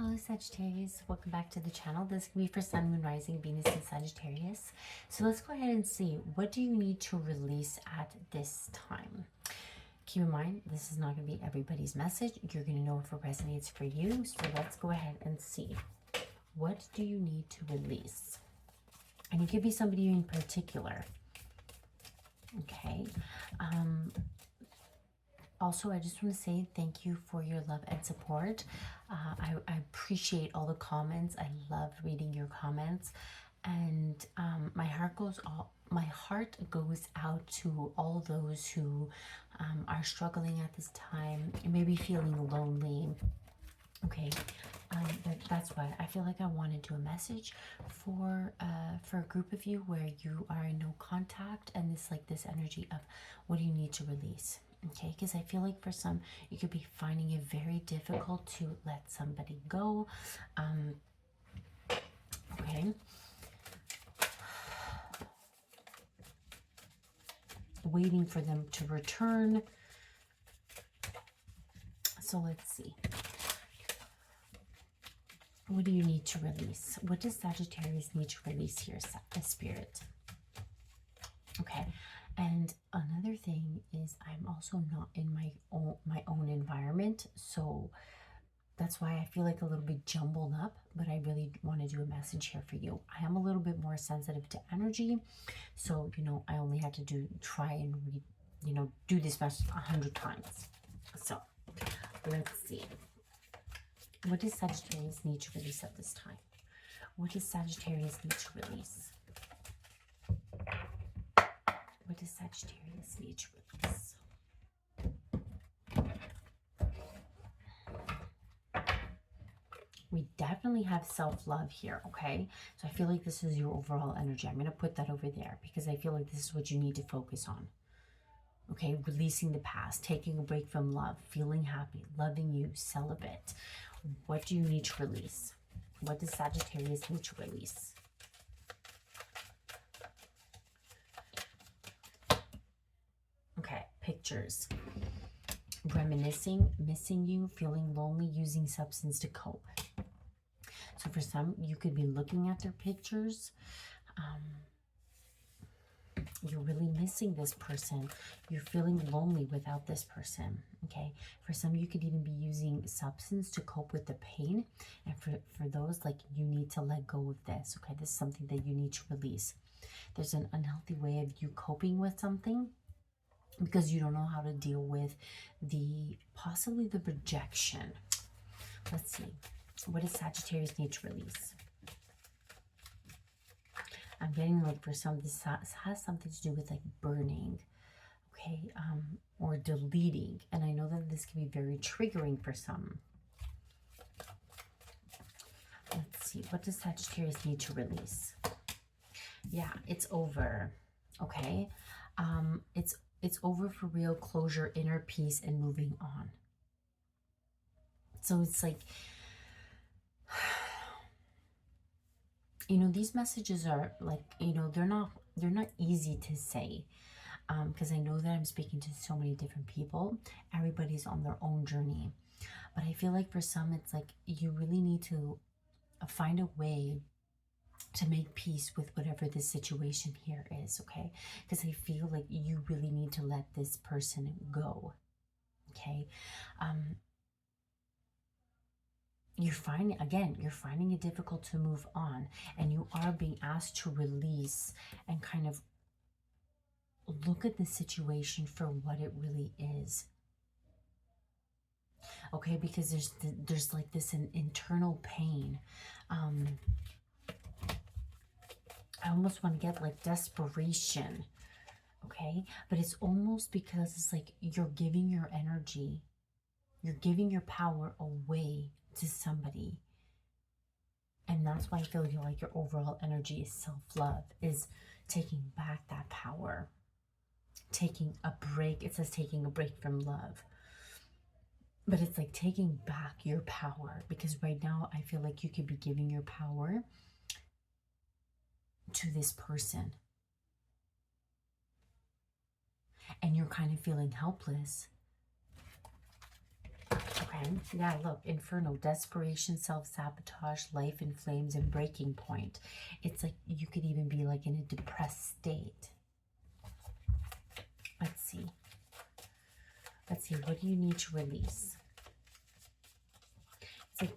Hello Sagittarius, welcome back to the channel. This can be for Sun, Moon, Rising, Venus, and Sagittarius. So let's go ahead and see, what do you need to release at this time? Keep in mind, this is not going to be everybody's message. You're going to know if it resonates for you. So let's go ahead and see, what do you need to release? And it could be somebody in particular. Okay. Also, I just want to say thank you for your love and support. I appreciate all the comments. I love reading your comments, and my heart goes out to all those who are struggling at this time and maybe feeling lonely. Okay, but that's why I feel like I want to do a message for a group of you where you are in no contact, and this energy of what do you need to release. Okay, because I feel like for some, you could be finding it very difficult to let somebody go. Okay. Waiting for them to return. So let's see. What do you need to release? What does Sagittarius need to release here, Spirit? Okay. And another thing is, I'm also not in my own environment, so that's why I feel like a little bit jumbled up, but I really want to do a message here for you. I am a little bit more sensitive to energy, so I only had to try and read, do this message 100 times. So let's see, what does Sagittarius need to release at this time? What does Sagittarius need to release? What does Sagittarius need to release? We definitely have self-love here, okay? So I feel like this is your overall energy. I'm going to put that over there because I feel like this is what you need to focus on. Okay, releasing the past, taking a break from love, feeling happy, loving you, celibate. What do you need to release? What does Sagittarius need to release? Okay, pictures. Reminiscing, missing you, feeling lonely, using substance to cope. So for some, you could be looking at their pictures. You're really missing this person. You're feeling lonely without this person. Okay. For some, you could even be using substance to cope with the pain. And for those, like, you need to let go of this. Okay. This is something that you need to release. There's an unhealthy way of you coping with something because you don't know how to deal with possibly the rejection. Let's see. What does Sagittarius need to release? I'm getting like for some, this has something to do with like burning, okay, or deleting. And I know that this can be very triggering for some. Let's see. What does Sagittarius need to release? Yeah, it's over. Okay. It's over for real, closure, inner peace, and moving on. So it's like, these messages are like, they're not easy to say, because I know that I'm speaking to so many different people. Everybody's on their own journey. But I feel like for some, it's like you really need to find a way to make peace with whatever the situation here is, okay? Because I feel like you really need to let this person go, okay? You're finding it difficult to move on, and you are being asked to release and kind of look at the situation for what it really is. Okay, because there's like this internal pain. I almost want to get like desperation, okay? But it's almost because it's like you're giving your energy, you're giving your power away to somebody. And that's why I feel like your overall energy is self-love, is taking back that power, taking a break. It says taking a break from love, but it's like taking back your power, because right now I feel like you could be giving your power to this person and you're kind of feeling helpless. Okay. Okay, yeah, look, Inferno, desperation, self-sabotage, life in flames, and breaking point. It's like you could even be like in a depressed state. Let's see. Let's see, what do you need to release? It's like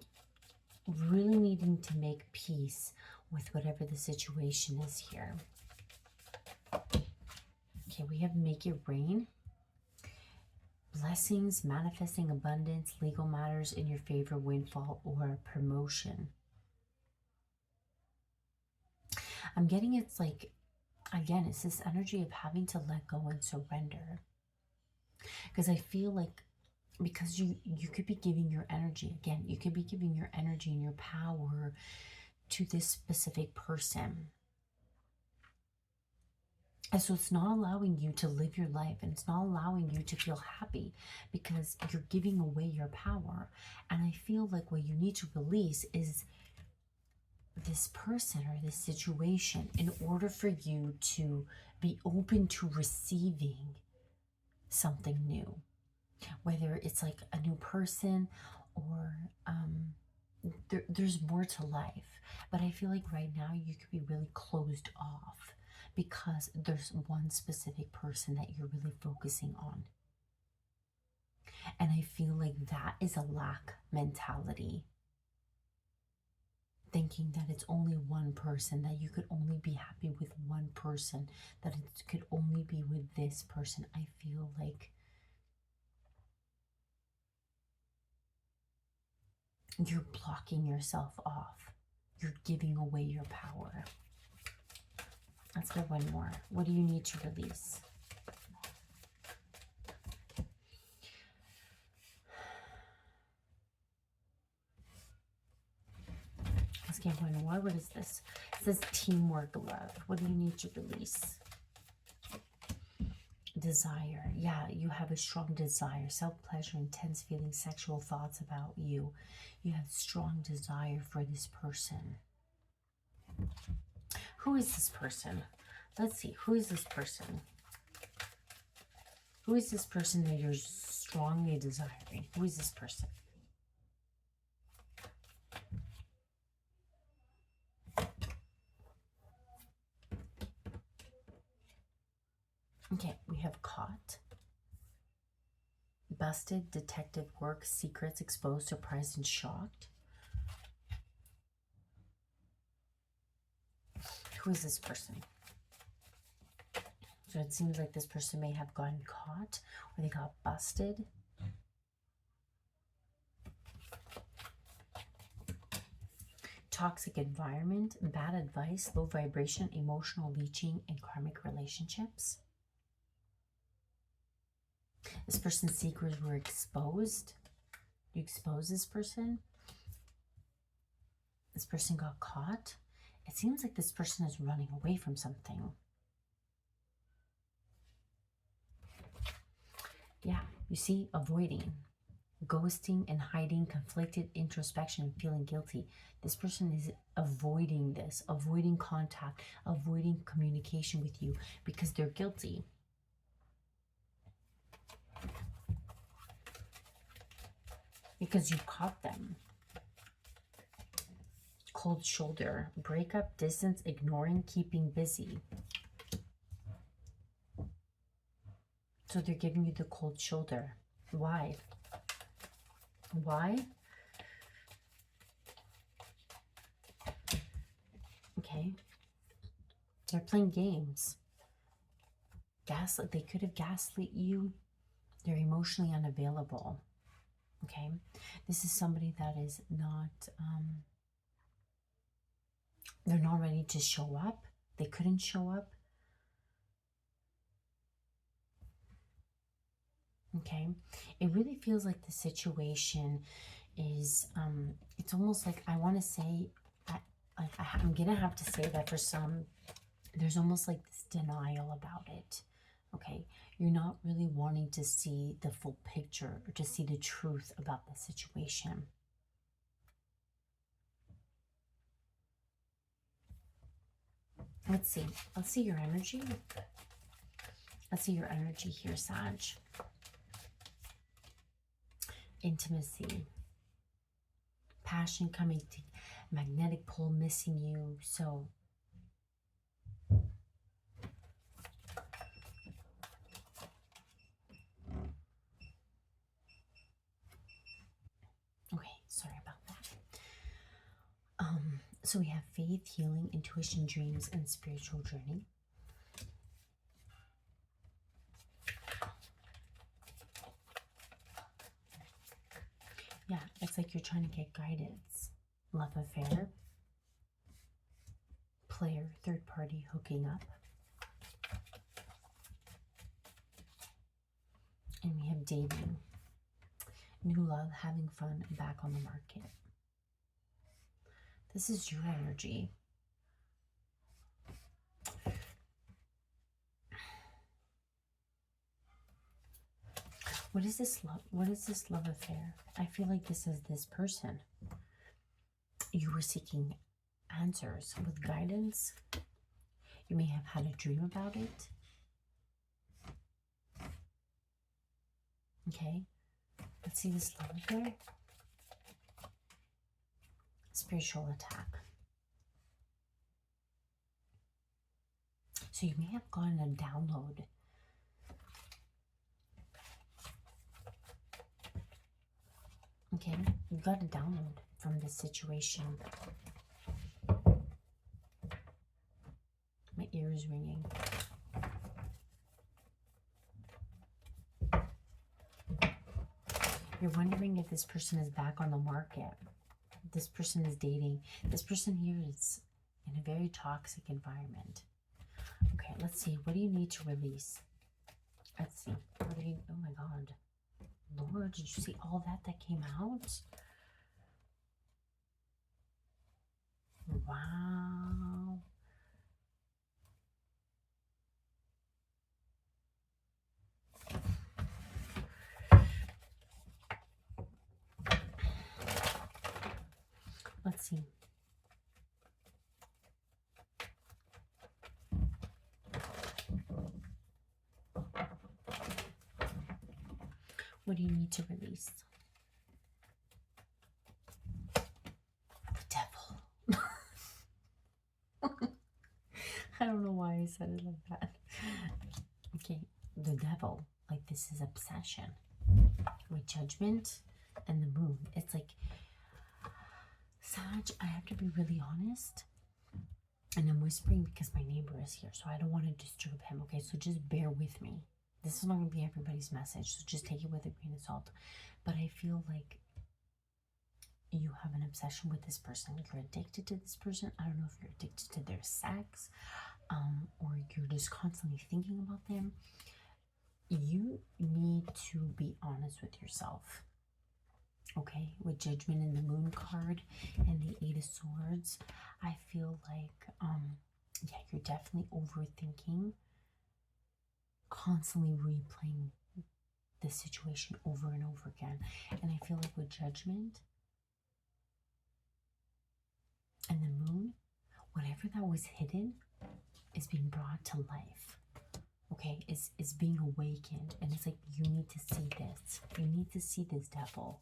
really needing to make peace with whatever the situation is here. Okay, we have make it rain. Blessings, manifesting abundance, legal matters in your favor, windfall, or promotion. I'm getting it's like, again, it's this energy of having to let go and surrender. Because I feel like, because you could be giving your energy, again, you could be giving your energy and your power to this specific person. And so it's not allowing you to live your life, and it's not allowing you to feel happy because you're giving away your power. And I feel like what you need to release is this person or this situation in order for you to be open to receiving something new. Whether it's like a new person or there's more to life. But I feel like right now you could be really closed off because there's one specific person that you're really focusing on. And I feel like that is a lack mentality. Thinking that it's only one person, that you could only be happy with one person, that it could only be with this person. I feel like you're blocking yourself off. You're giving away your power. Let's get one more. What do you need to release? Let's get one more. What is this? It says teamwork, love. What do you need to release? Desire. Yeah, you have a strong desire. Self-pleasure, intense feelings, sexual thoughts about you. You have strong desire for this person. Who is this person? Let's see. Who is this person? Who is this person that you're strongly desiring? Who is this person? Okay, we have caught, busted, detective work, secrets exposed, surprised, and shocked. Who is this person? So it seems like this person may have gotten caught or they got busted. Toxic environment, bad advice, low vibration, emotional leeching, and karmic relationships. This person's secrets were exposed. You expose this person. This person got caught. It seems like this person is running away from something. Yeah, you see, avoiding, ghosting and hiding, conflicted introspection, feeling guilty. This person is avoiding this, avoiding contact, avoiding communication with you because they're guilty. Because you caught them. Cold shoulder, breakup, distance, ignoring, keeping busy. So they're giving you the cold shoulder. Why? Why? Okay. They're playing games. Gaslight. They could have gaslit you. They're emotionally unavailable. Okay. This is somebody that is not, they're not ready to show up. They couldn't show up. Okay. It really feels like the situation is, it's almost like, I want to say, I'm going to have to say that for some, there's almost like this denial about it. Okay. You're not really wanting to see the full picture or to see the truth about the situation. Let's see. Let's see your energy. Let's see your energy here, Sag. intimacy, passion coming to, magnetic pull missing you. So okay, sorry about that. So we have faith, healing, intuition, dreams, and spiritual journey. Yeah, it's like you're trying to get guidance. Love affair, player, third party, hooking up. And we have dating, new love, having fun, back on the market. This is your energy. What is this love? What is this love affair? I feel like this is this person. You were seeking answers with guidance. You may have had a dream about it. Okay. Let's see this love affair. Spiritual attack. So you may have gotten a download. Okay, you got a download from this situation. My ear is ringing. You're wondering if this person is back on the market. This person is dating. This person here is in a very toxic environment. Okay, let's see. What do you need to release? Let's see. What do you, oh my God. Lord, did you see all that came out? Wow. Let's see. What do you need to release? The devil. I don't know why I said it like that. Okay, the devil. Like this is obsession. With judgment and the moon. It's like, Sag, I have to be really honest. And I'm whispering because my neighbor is here. So I don't want to disturb him. Okay, so just bear with me. This is not going to be everybody's message, so just take it with a grain of salt. But I feel like you have an obsession with this person. You're addicted to this person. I don't know if you're addicted to their sex, or you're just constantly thinking about them. You need to be honest with yourself. Okay, with Judgment in the Moon card and the Eight of Swords, I feel like, yeah, you're definitely overthinking. Constantly replaying the situation over and over again. And I feel like with Judgment and the Moon, whatever that was hidden is being brought to life. Okay, is being awakened. And it's like, you need to see this. You need to see this devil.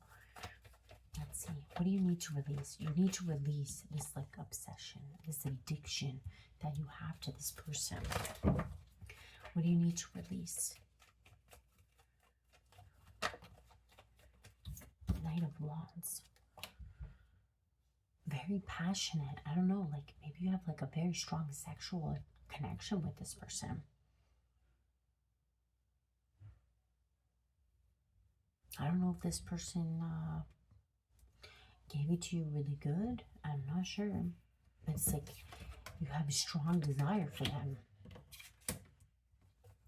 Let's see. What do you need to release? You need to release this like obsession, this addiction that you have to this person. What do you need to release? Knight of Wands. Very passionate. I don't know, like maybe you have like a very strong sexual connection with this person. I don't know if this person gave it to you really good. I'm not sure. But it's like you have a strong desire for them.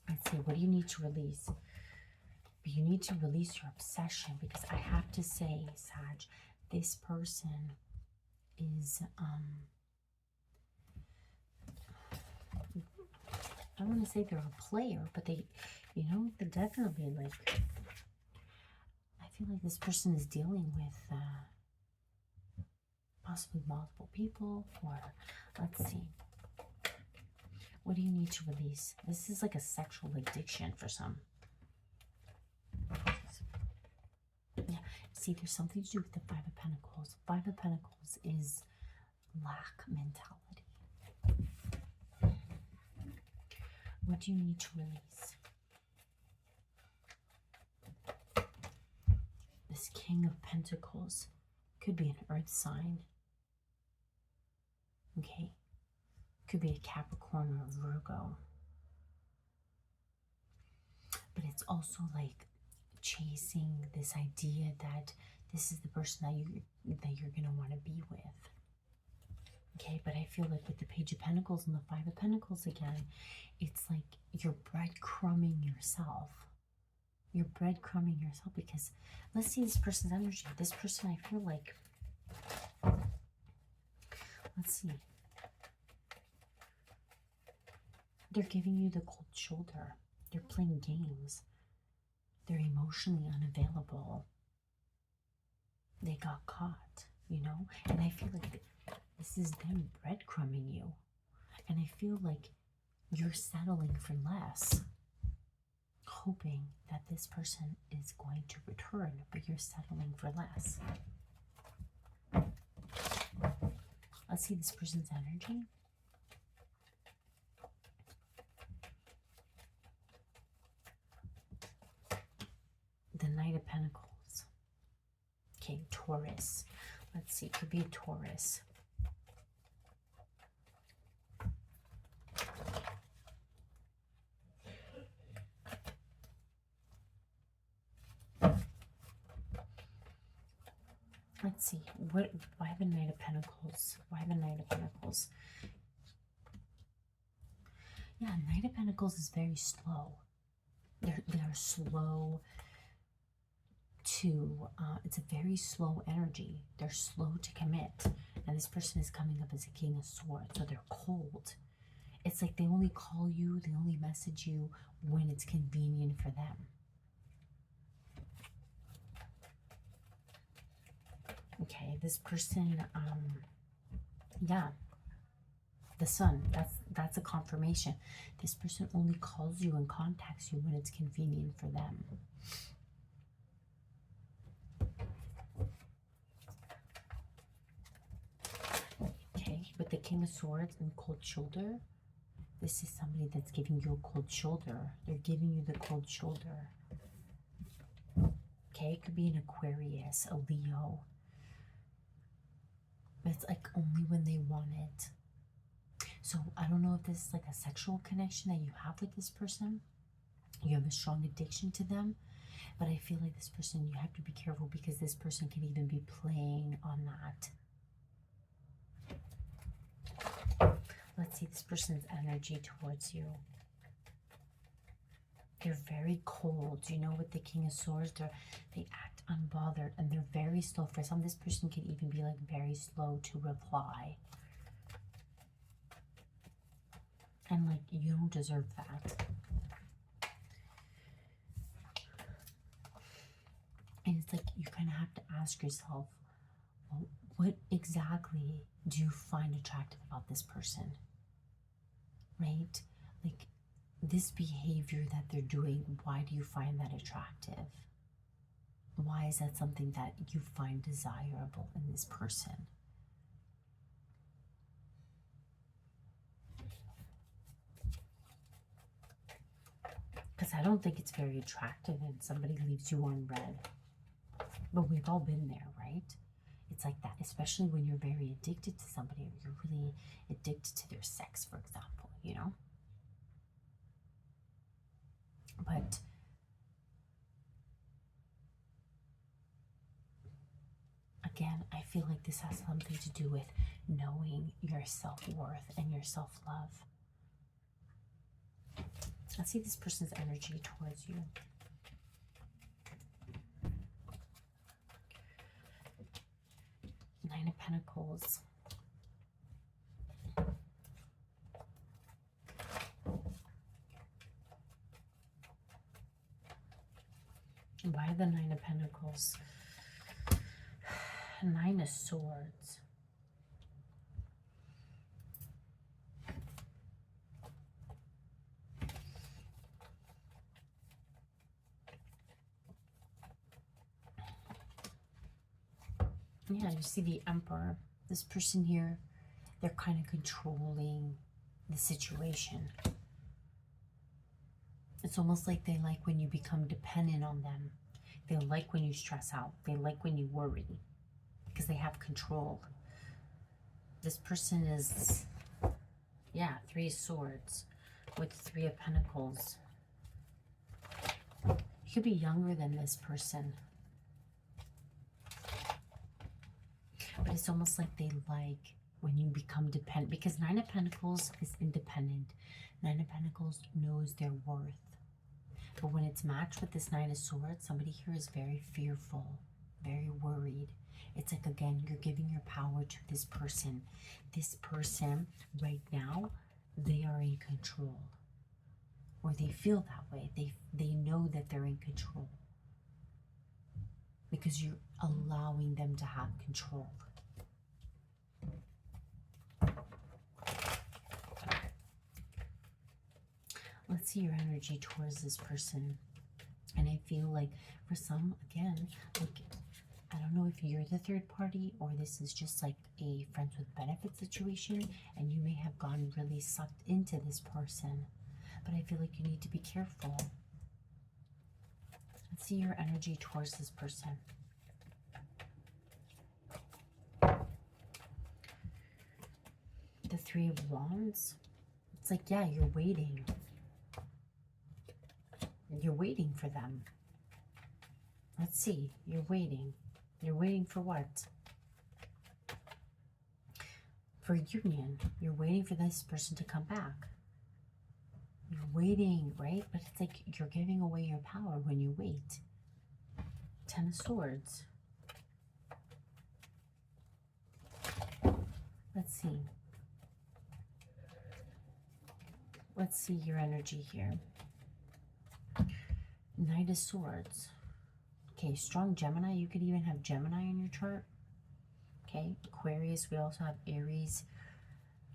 Let's see, what do you need to release? But you need to release your obsession, because I have to say, Sag, this person is, I don't want to say they're a player, but they, you know, they're definitely like, I feel like this person is dealing with possibly multiple people, or let's see. What do you need to release? This is like a sexual addiction for some. Yeah, See, there's something to do with the Five of Pentacles. Five of Pentacles is lack mentality. What do you need to release? This King of Pentacles could be an earth sign. Okay. Could be a Capricorn or a Virgo. But it's also like chasing this idea that this is the person that you're going to want to be with. Okay, but I feel like with the Page of Pentacles and the Five of Pentacles again, it's like you're breadcrumbing yourself. You're breadcrumbing yourself because let's see this person's energy. This person, I feel like, let's see. They're giving you the cold shoulder. They're playing games. They're emotionally unavailable. They got caught, you know? And I feel like this is them breadcrumbing you. And I feel like you're settling for less, hoping that this person is going to return, but you're settling for less. Let's see this person's energy. The Knight of Pentacles. Okay, Taurus. Let's see, could be a Taurus. Let's see, why the Knight of Pentacles? Why the Knight of Pentacles? Yeah, Knight of Pentacles is very slow. They're slow to, it's a very slow energy. They're slow to commit. And this person is coming up as a King of Swords, so they're cold. It's like they only call you, they only message you when it's convenient for them. Okay, this person, yeah, the Sun, that's a confirmation. This person only calls you and contacts you when it's convenient for them. Okay, with the King of Swords and cold shoulder, this is somebody that's giving you a cold shoulder. They're giving you the cold shoulder. Okay, it could be an Aquarius, a Leo. But it's like only when they want it. So I don't know if this is like a sexual connection that you have with this person. You have a strong addiction to them. But I feel like this person, you have to be careful because this person can even be playing on that. Let's see this person's energy towards you. They're very cold. You know, with the King of Swords, they act unbothered and they're very slow. For some, this person can even be like very slow to reply. And like, you don't deserve that. And it's like, you kind of have to ask yourself, well, what exactly do you find attractive about this person? Right? Like, this behavior that they're doing, why do you find that attractive? Why is that something that you find desirable in this person? Because I don't think it's very attractive when somebody leaves you on red. But we've all been there, right? It's like that, especially when you're very addicted to somebody or you're really addicted to their sex, for example, you know? But again, I feel like this has something to do with knowing your self-worth and your self-love. Let's see this person's energy towards you. Nine of Pentacles. Why the Nine of Pentacles? Nine of Swords. Yeah, you see the Emperor. This person here, they're kind of controlling the situation. It's almost like they like when you become dependent on them. They like when you stress out. They like when you worry because they have control. This person is, yeah, 3 of Swords with 3 of Pentacles. You could be younger than this person. But it's almost like they like when you become dependent, because 9 of Pentacles is independent. 9 of Pentacles knows their worth. But when it's matched with this 9 of Swords, somebody here is very fearful, very worried. It's like, again, you're giving your power to this person. This person right now, they are in control. Or they feel that way. They know that they're in control. Because you're allowing them to have control. Let's see your energy towards this person. And I feel like for some, again, like, I don't know if you're the third party or this is just like a friends with benefits situation and you may have gotten really sucked into this person. But I feel like you need to be careful. Let's see your energy towards this person. The 3 of Wands. It's like, yeah, you're waiting. You're waiting for them. Let's see. You're waiting. You're waiting for what? For union. You're waiting for this person to come back. You're waiting, right? But it's like you're giving away your power when you wait. 10 of Swords. Let's see. Let's see your energy here. Knight of Swords. Okay, strong Gemini. You could even have Gemini in your chart. Okay, Aquarius. We also have Aries,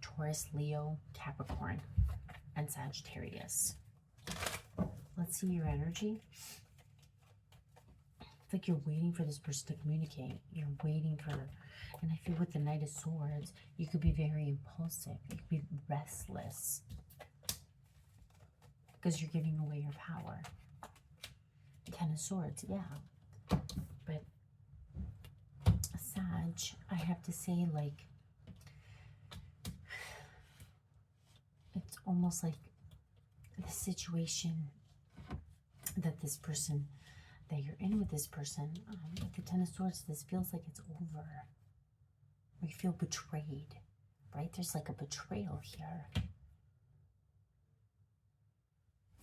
Taurus, Leo, Capricorn, and Sagittarius. Let's see your energy. It's like you're waiting for this person to communicate. You're waiting for, and I feel with the Knight of Swords, you could be very impulsive. You could be restless because you're giving away your power. 10 of Swords, yeah. But Sag, I have to say, like, it's almost like the situation that this person, that you're in with this person, with the 10 of Swords, this feels like it's over. Or you feel betrayed, right? There's like a betrayal here.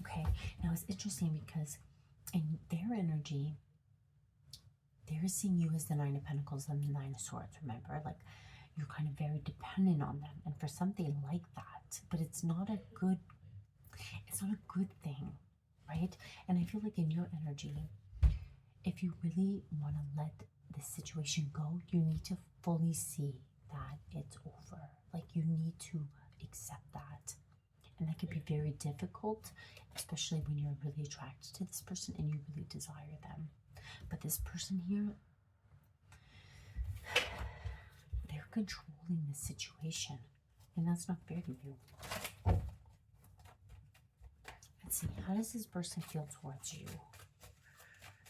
Okay, now it's interesting because in their energy, they're seeing you as the 9 of Pentacles and the 9 of Swords, remember? Like, you're kind of very dependent on them. And for some, they like that. But it's not a good thing, right? And I feel like in your energy, if you really want to let this situation go, you need to fully see that it's over. Like, you need to accept that. And that can be very difficult, especially when you're really attracted to this person and you really desire them. But this person here, they're controlling the situation. And that's not fair to you. Let's see, how does this person feel towards you?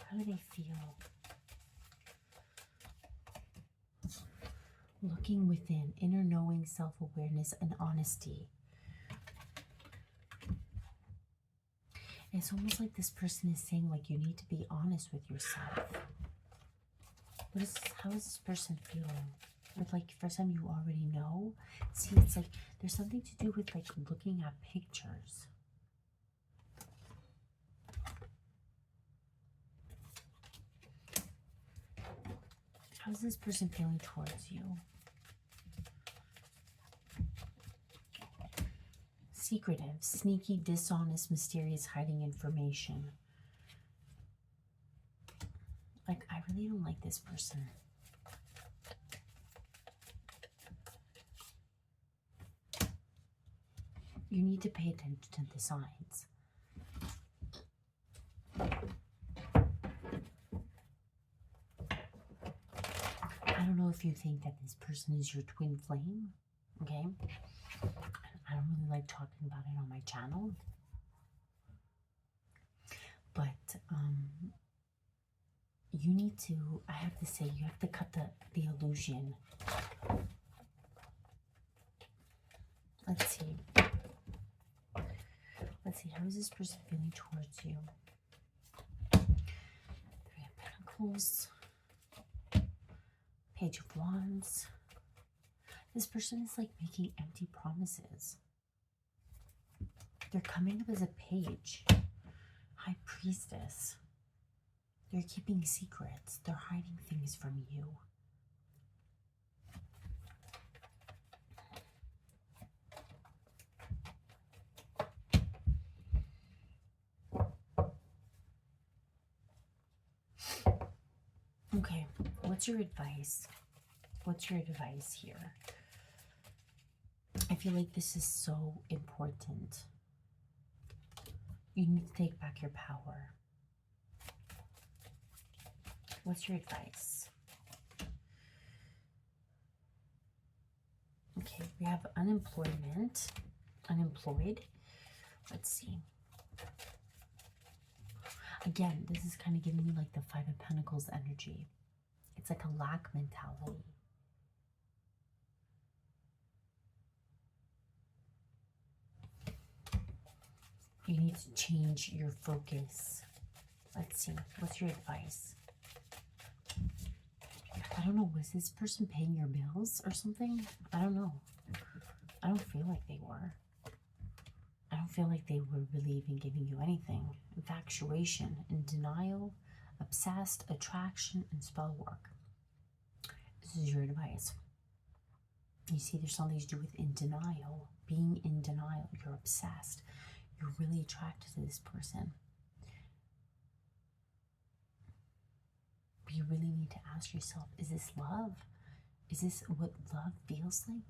How do they feel? Looking within, inner knowing, self-awareness, and honesty. It's almost like this person is saying, like, you need to be honest with yourself. How is this person feeling? With, like, for some you already know. See, it's like there's something to do with, like, looking at pictures. How's this person feeling towards you? Secretive, sneaky, dishonest, mysterious, hiding information. Like, I really don't like this person. You need to pay attention to the signs. I don't know if you think that this person is your twin flame, okay? I don't really like talking about it on my channel, but you need to, I have to say, you have to cut the illusion. Let's see. Let's see, how is this person feeling towards you? 3 of Pentacles. Page of Wands. This person is like making empty promises. They're coming up as a page. High Priestess. They're keeping secrets. They're hiding things from you. Okay, what's your advice? What's your advice here? I feel like this is so important. You need to take back your power. What's your advice? Okay, we have unemployment. Unemployed. Let's see. Again, this is kind of giving me like the 5 of Pentacles energy. It's like a lack mentality. You need to change your focus. Let's see. What's your advice? I don't know. Was this person paying your bills or something? I don't know. I don't feel like they were. I don't feel like they were really even giving you anything. Infatuation and denial, obsessed, attraction, and spell work. This is your advice. You see, there's something to do with in denial. Being in denial. You're obsessed. You're really attracted to this person. But you really need to ask yourself, is this love? Is this what love feels like?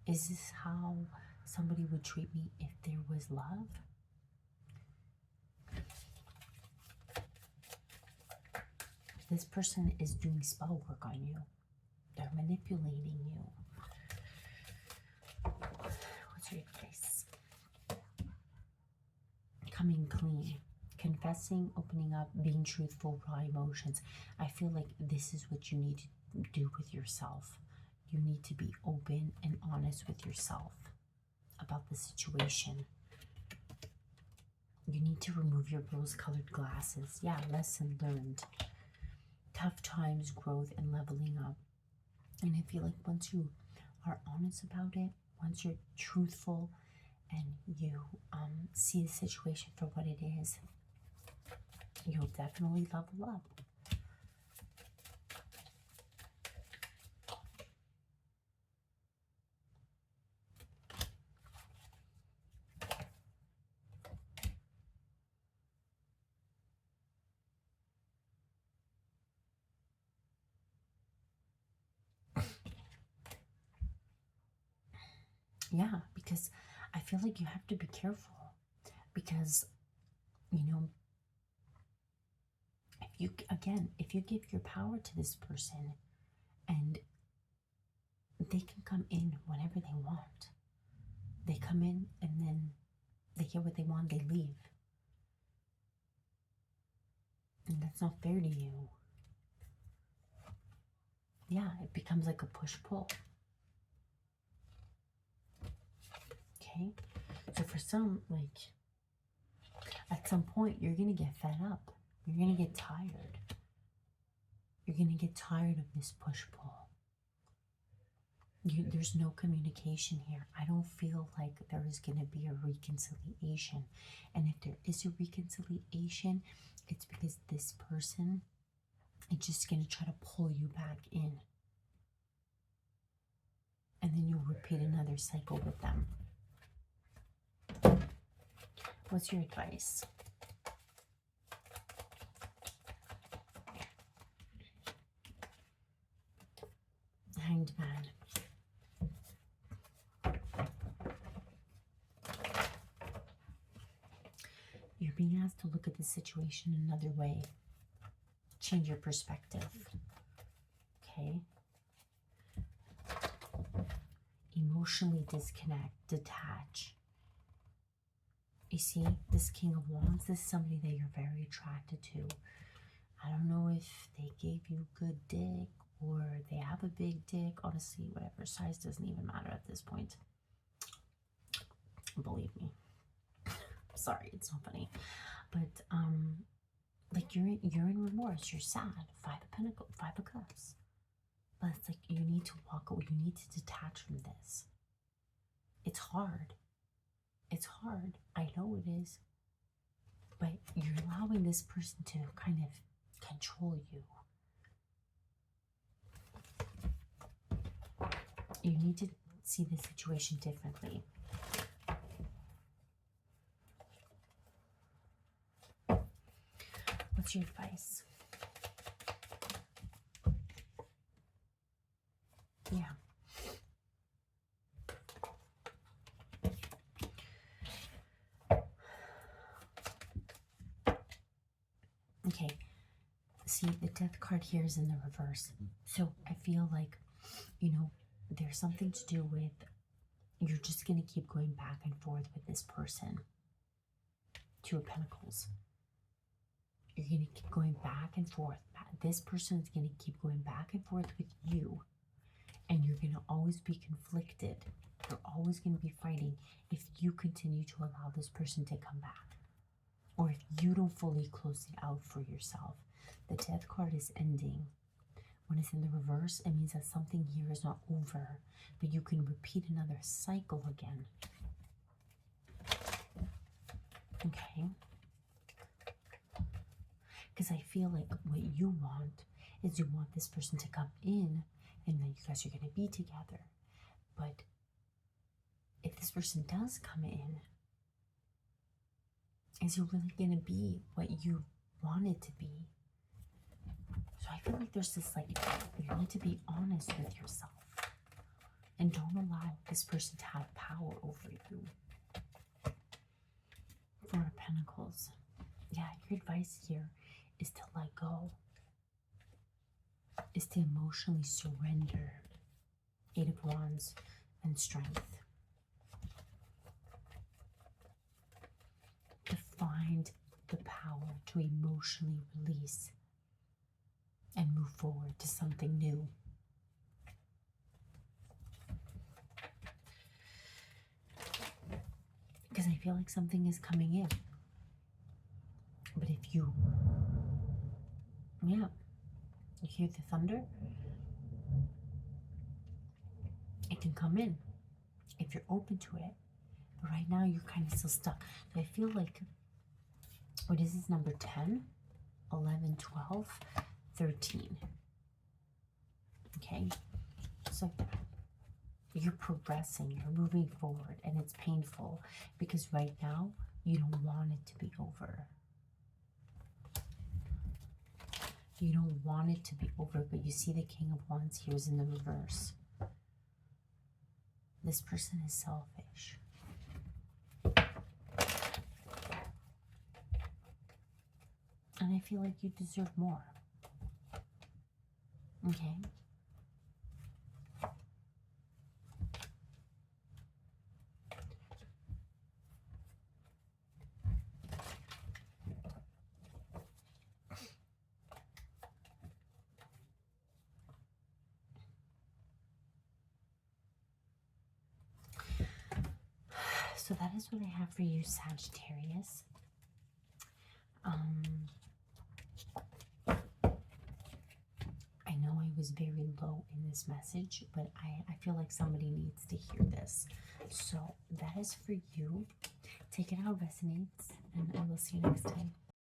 Is this how somebody would treat me if there was love? This person is doing spell work on you. They're manipulating you. What's your advice? Coming clean. Confessing, opening up, being truthful, raw emotions. I feel like this is what you need to do with yourself. You need to be open and honest with yourself about the situation. You need to remove your rose-colored glasses. Yeah, lesson learned. Tough times, growth, and leveling up. And I feel like once you are honest about it, once you're truthful and you see the situation for what it is, you'll definitely level up. Yeah, because I feel like you have to be careful. Because, you know, if you give your power to this person, and they can come in whenever they want. They come in and then they get what they want, they leave. And that's not fair to you. Yeah, it becomes like a push-pull. Okay? So for some, like, at some point, you're going to get fed up. You're going to get tired. You're going to get tired of this push-pull. There's no communication here. I don't feel like there is going to be a reconciliation. And if there is a reconciliation, it's because this person is just going to try to pull you back in. And then you'll repeat another cycle with them. What's your advice? Hanged Man. You're being asked to look at the situation another way. Change your perspective. Okay? emotionally disconnect, detach. You see, this King of Wands, this is somebody that you're very attracted to. I don't know if they gave you good dick or they have a big dick. Honestly, whatever, size doesn't even matter at this point. Believe me. Sorry, it's not funny. But like you're in remorse, you're sad. 5 of Pentacles, 5 of Cups. But it's like you need to walk away, you need to detach from this. It's hard. It's hard. I know it is. But you're allowing this person to kind of control you. You need to see the situation differently. What's your advice? Yeah. Okay. See, the Death card here is in the reverse. So I feel like, you know, there's something to do with you're just going to keep going back and forth with this person. 2 of Pentacles. You're going to keep going back and forth. This person is going to keep going back and forth with you. And you're going to always be conflicted. You're always going to be fighting if you continue to allow this person to come back. Or if you don't fully close it out for yourself. The Death card is ending. When it's in the reverse, it means that something here is not over. But you can repeat another cycle again. Okay? Because I feel like what you want is you want this person to come in and then you guys are going to be together. But if this person does come in, is it really going to be what you want it to be? So I feel like there's this like, you need to be honest with yourself. And don't allow this person to have power over you. 4 of Pentacles. Yeah, your advice here is to let go. Is to emotionally surrender. 8 of Wands and Strength. To find the power to emotionally release and move forward to something new. Because I feel like something is coming in. But if you, yeah, you hear the thunder, it can come in if you're open to it. But right now you're kind of still stuck. So I feel like, what is this number? 10, 11, 12, 13. Okay, so you're progressing, you're moving forward, and it's painful because right now you don't want it to be over. You don't want it to be over, but you see the King of Wands here is in the reverse. This person is selfish. And I feel like you deserve more. Okay? So that is what I have for you, Sagittarius. I know I was very low in this message, but I feel like somebody needs to hear this. So that is for you. Take it how it resonates, and I will see you next time.